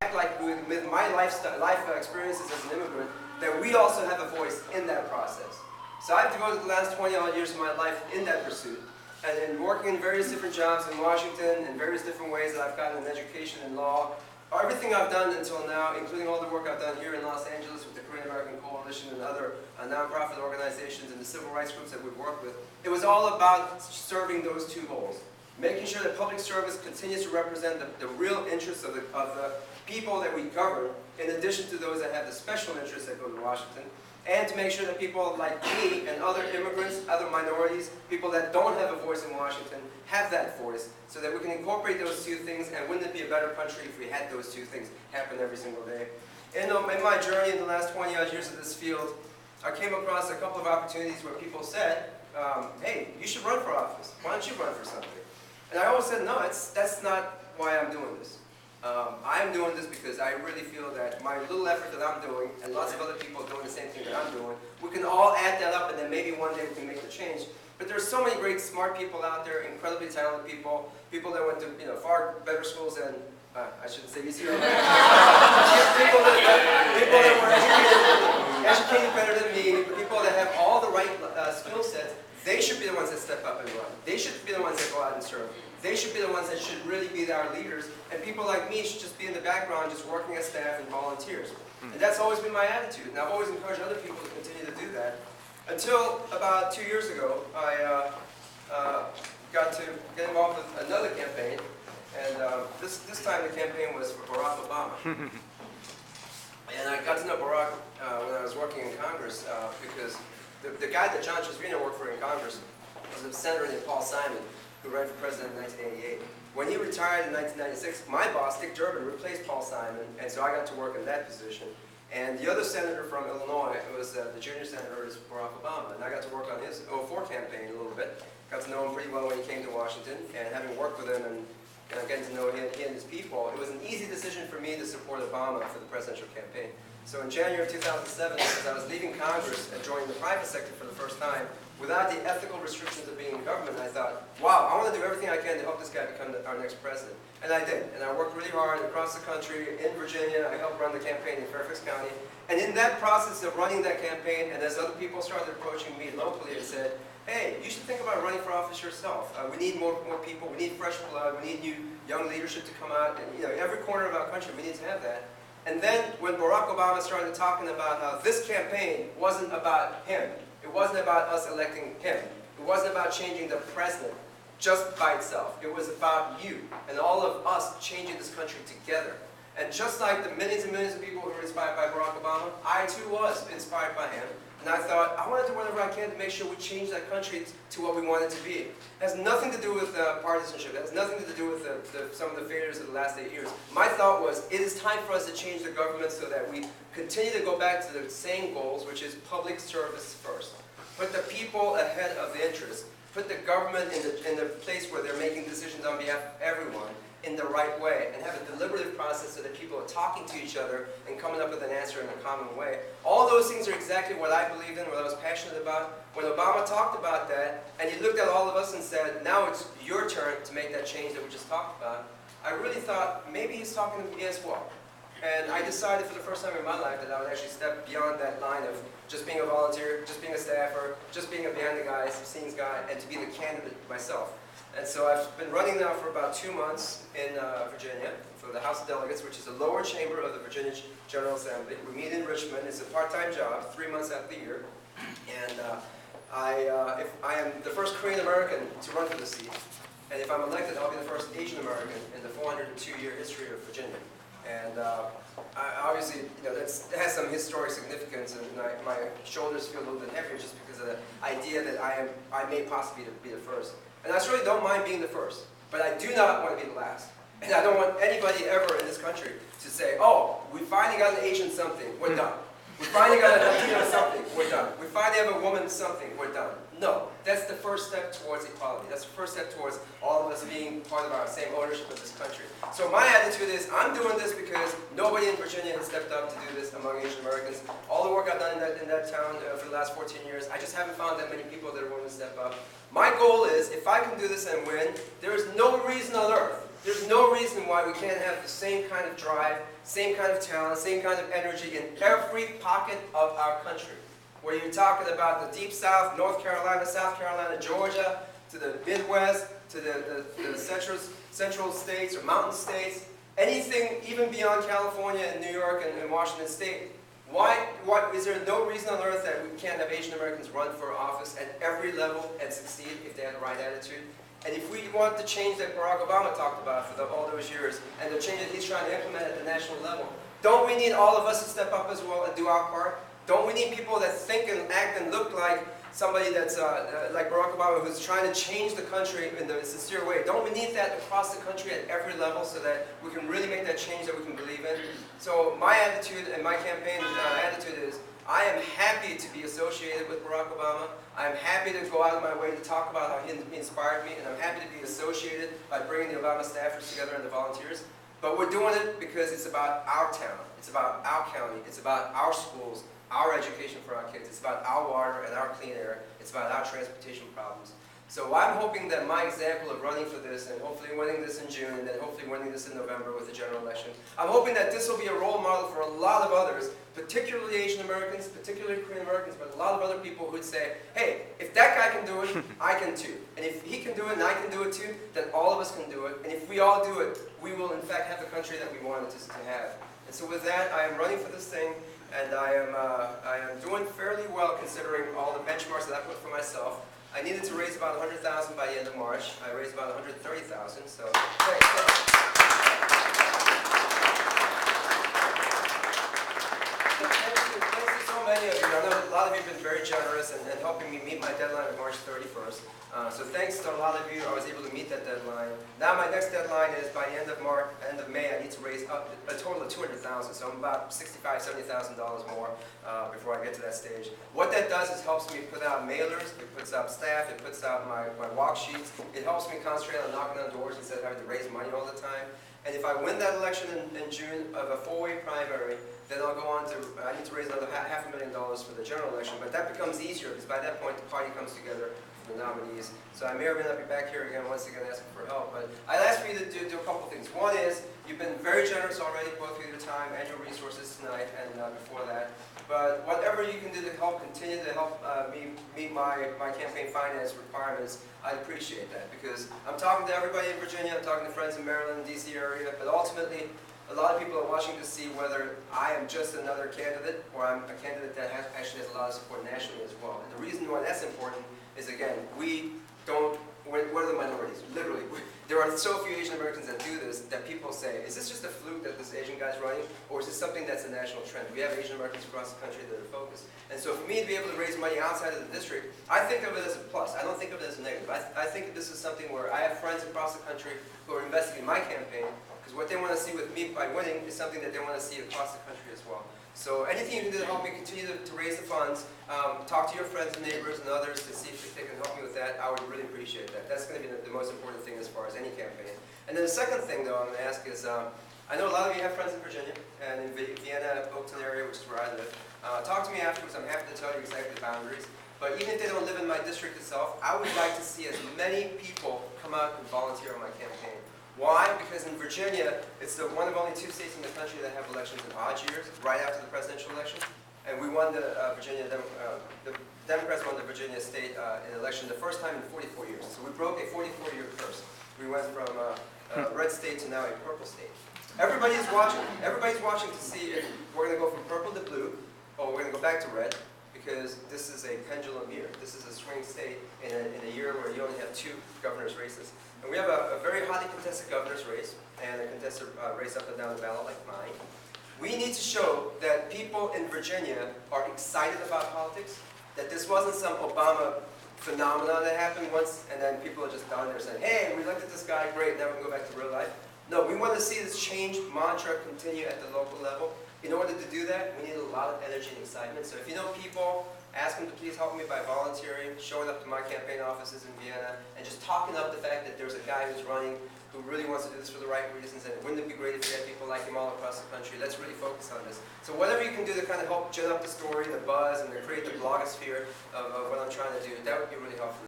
act like with my life experiences as an immigrant, that we also have a voice in that process. So I've devoted the last 20-odd years of my life in that pursuit, and in working in various different jobs in Washington, in various different ways that I've gotten in education and law. Everything I've done until now, including all the work I've done here in Los Angeles with the Korean American Coalition and other nonprofit organizations and the civil rights groups that we've worked with, it was all about serving those two goals. Making sure that public service continues to represent the real interests of the people that we govern, in addition to those that have the special interests that go to Washington, and to make sure that people like me and other immigrants, other minorities, people that don't have a voice in Washington, have that voice, so that we can incorporate those two things, and wouldn't it be a better country if we had those two things happen every single day? And in my journey in the last 20-odd years of this field, I came across a couple of opportunities where people said, hey, you should run for office. Why don't you run for something? And I always said, no, that's not why I'm doing this. I'm doing this because I really feel that my little effort that I'm doing, and lots of other people doing the same thing that I'm doing, we can all add that up, and then maybe one day we can make the change. But there's so many great, smart people out there, incredibly talented people, people that went to far better schools than, I shouldn't say UCLA. people that were educated better than me, people that have all the right skill sets. They should be the ones that step up and run. They should be the ones that go out and serve. They should be the ones that should really be our leaders. And people like me should just be in the background, just working as staff and volunteers. And that's always been my attitude. And I've always encouraged other people to continue to do that. Until about 2 years ago, I got to get involved with another campaign. And this time the campaign was for Barack Obama. And I got to know Barack when I was working in Congress because the guy that John Chisrino worked for in Congress was a senator named Paul Simon, who ran for president in 1988. When he retired in 1996, my boss, Dick Durbin, replaced Paul Simon, and so I got to work in that position. And the other senator from Illinois was the junior senator, is Barack Obama, and I got to work on his 2004 campaign a little bit. Got to know him pretty well when he came to Washington, and having worked with him and getting to know he and his people, it was an easy decision for me to support Obama for the presidential campaign. So in January of 2007, as I was leaving Congress and joining the private sector for the first time, without the ethical restrictions of being in government, I thought, wow, I want to do everything I can to help this guy become our next president. And I did. And I worked really hard across the country, in Virginia. I helped run the campaign in Fairfax County. And in that process of running that campaign, and as other people started approaching me locally and said, hey, you should think about running for office yourself. We need more people. We need fresh blood. We need new young leadership to come out. And every corner of our country, we need to have that. And then when Barack Obama started talking about how this campaign wasn't about him, it wasn't about us electing him, it wasn't about changing the president just by itself. It was about you and all of us changing this country together. And just like the millions and millions of people who were inspired by Barack Obama, I too was inspired by him. And I thought, I want to do whatever I can to make sure we change that country to what we want it to be. It has nothing to do with partisanship. It has nothing to do with some of the failures of the last 8 years. My thought was, it is time for us to change the government so that we continue to go back to the same goals, which is public service first. Put the people ahead of the interests. Put the government in the place where they're making decisions on behalf of everyone in the right way, and have a deliberative process so that people are talking to each other and coming up with an answer in a common way. All those things are exactly what I believed in, what I was passionate about. When Obama talked about that, and he looked at all of us and said, now it's your turn to make that change that we just talked about, I really thought, maybe he's talking to me as well. And I decided for the first time in my life that I would actually step beyond that line of just being a volunteer, just being a staffer, just being a behind-the-scenes guy, and to be the candidate myself. And so I've been running now for about 2 months in Virginia for the House of Delegates, which is the lower chamber of the Virginia General Assembly. We meet in Richmond. It's a part-time job, 3 months out of the year. And I am the first Korean American to run for the seat. And if I'm elected, I'll be the first Asian American in the 402-year history of Virginia. And obviously, that has some historic significance, and my shoulders feel a little bit heavier just because of the idea that I may possibly be the first. And I certainly don't mind being the first, but I do not want to be the last. And I don't want anybody ever in this country to say, oh, we finally got an Asian something, we're done. We finally got a Latino something, we're done. We finally have a woman something, we're done. No, that's the first step towards equality. That's the first step towards all of us being part of our same ownership of this country. So my attitude is, I'm doing this because nobody in Virginia has stepped up to do this among Asian Americans. All the work I've done in that town for the last 14 years, I just haven't found that many people that are willing to step up. My goal is, if I can do this and win, there is no reason on earth There's no reason why we can't have the same kind of drive, same kind of talent, same kind of energy in every pocket of our country. Where you're talking about the Deep South, North Carolina, South Carolina, Georgia, to the Midwest, to the central states or mountain states, anything even beyond California and New York and Washington State. Is there no reason on earth that we can't have Asian Americans run for office at every level and succeed if they have the right attitude? And if we want the change that Barack Obama talked about for all those years, and the change that he's trying to implement at the national level, don't we need all of us to step up as well and do our part? Don't we need people that think and act and look like somebody that's like Barack Obama, who's trying to change the country in a sincere way? Don't we need that across the country at every level so that we can really make that change that we can believe in? So my attitude and my campaign attitude is, I am happy to be associated with Barack Obama. I'm happy to go out of my way to talk about how he inspired me, and I'm happy to be associated by bringing the Obama staffers together and the volunteers. But we're doing it because it's about our town, it's about our county, it's about our schools, our education for our kids, it's about our water and our clean air, it's about our transportation problems. So I'm hoping that my example of running for this and hopefully winning this in June and then hopefully winning this in November with the general election, I'm hoping that this will be a role model for a lot of others, particularly Asian Americans, particularly Korean Americans, but a lot of other people who would say, hey, if that guy can do it, I can too. And if he can do it and I can do it too, then all of us can do it. And if we all do it, we will in fact have the country that we wanted to have. And so with that, I am running for this thing, and I am doing fairly well considering all the benchmarks that I put for myself. I needed to raise about $100,000 by the end of March. I raised about $130,000, so thanks. Thanks to so many of you. I know a lot of you have been very generous and helping me meet my deadline of March 31st. So thanks to a lot of you, I was able to meet that deadline. Now my next deadline is by the end of May, I need to raise up a total of $200,000. So I'm about $65,000, $70,000 more before I get to that stage. What that does is helps me put out mailers, it puts out staff, it puts out my walk sheets. It helps me concentrate on knocking on doors instead of having to raise money all the time. And if I win that election in June of a 4-way primary, then I'll go on to, I need to raise another $500,000 for the general election. But that becomes easier because by that point the party comes together for the nominees. So I may or may not be back here again once again asking for help. But I'd ask for you to do a couple things. One is, you've been very generous already, both with your time and your resources tonight and before that. But whatever you can do to help continue to help me meet my campaign finance requirements, I'd appreciate that. Because I'm talking to everybody in Virginia, I'm talking to friends in Maryland, D.C. area, but ultimately, a lot of people are watching to see whether I am just another candidate or I'm a candidate that actually has a lot of support nationally as well. And the reason why that's important is, again, we're the minorities, literally. There are so few Asian Americans that do this that people say, is this just a fluke that this Asian guy's running, or is this something that's a national trend? We have Asian Americans across the country that are focused. And so for me to be able to raise money outside of the district, I think of it as a plus. I don't think of it as a negative. I think of this as something where I have friends across the country who are investing in my campaign, because what they want to see with me by winning is something that they want to see across the country as well. So anything you can do to help me continue to raise the funds, talk to your friends and neighbors and others to see if they can help me with that, I would really appreciate that. That's going to be the most important thing as far as any campaign. And then the second thing, though, I'm going to ask is, I know a lot of you have friends in Virginia and in Vienna, Oakton area, which is where I live. Talk to me afterwards. I'm happy to tell you exactly the boundaries. But even if they don't live in my district itself, I would like to see as many people come out and volunteer on my campaign. Why? Because in Virginia, it's one of only 2 states in the country that have elections in odd years, right after the presidential election. And we won the Democrats won the Virginia state election the first time in 44 years. So we broke a 44-year curse. We went from a red state to now a purple state. Everybody's watching. Everybody's watching to see if we're going to go from purple to blue, or we're going to go back to red, because this is a pendulum year. This is a swing state in a year where you only have 2 governor's races. And we have a very highly contested governor's race, and a contested race up and down the ballot like mine. We need to show that people in Virginia are excited about politics, that this wasn't some Obama phenomenon that happened once, and then people are just down there saying, hey, we looked at this guy, great, now we can go back to real life. No, we want to see this change mantra continue at the local level. In order to do that, we need a lot of energy and excitement. So if you know people, ask them to please help me by volunteering, showing up to my campaign offices in Vienna, and just talking up the fact that there's a guy who's running who really wants to do this for the right reasons, and wouldn't it be great if we had people like him all across the country? Let's really focus on this. So whatever you can do to kind of help gin up the story, the buzz, and to create the blogosphere of what I'm trying to do, that would be really helpful.